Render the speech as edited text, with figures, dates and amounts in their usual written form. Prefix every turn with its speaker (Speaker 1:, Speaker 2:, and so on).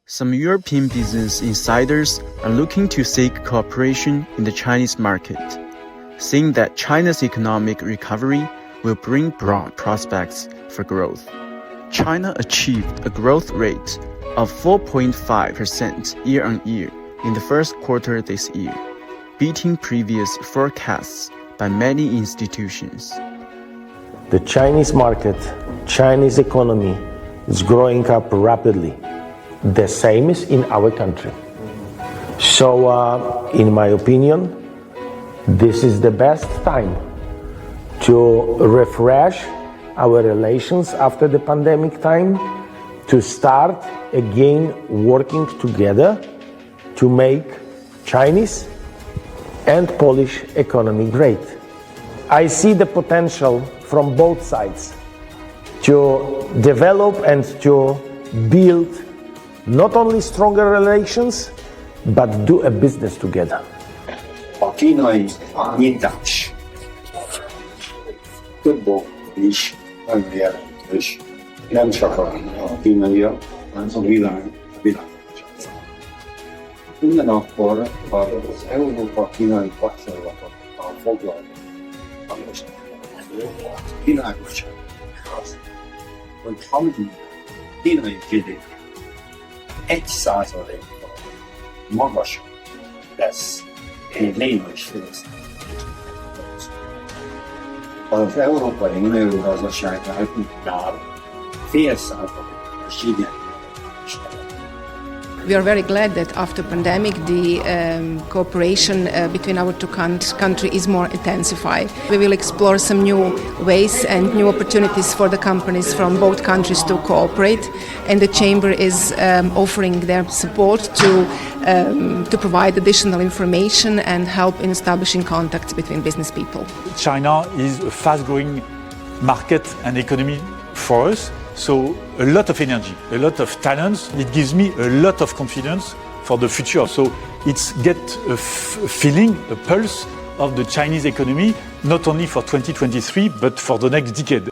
Speaker 1: Some European business insiders are looking to seek cooperation in the Chinese market, saying that China's economic recovery will bring broad prospects for growth. China achieved a growth rate of 4.5% year-on-year in the first quarter this year, beating previous forecasts by many institutions.
Speaker 2: The Chinese market, Chinese economy is growing up rapidly. The same is in our country. So, in my opinion, this is the best time to refresh our relations after the pandemic time, to start again working together to make Chinese and Polish economy great. I see the potential from both sides to develop and to build not only stronger relations, but do a business together.
Speaker 3: A kínai nyitás több okból is nagyon jelentős, nem csak a kínaiak, hanem a világ. Ugyanakkor az Európa-kínai kapcsolatokkal foglalkoznak most világosan az, hogy amíg kínai GDP 1%-kal magasabb lesz, egy lényeges fejlesztés. Az Európai Unió gazdaságánál 0,5%-os GDP.
Speaker 4: We are very glad that after pandemic the cooperation between our two countries is more intensified. We will explore some new ways and new opportunities for the companies from both countries to cooperate, and the Chamber is offering their support to provide additional information and help in establishing contacts between business people.
Speaker 5: China is a fast-growing market and economy for us. So a lot of energy, a lot of talents. It gives me a lot of confidence for the future. So it's get a feeling, a pulse of the Chinese economy, not only for 2023, but for the next decade.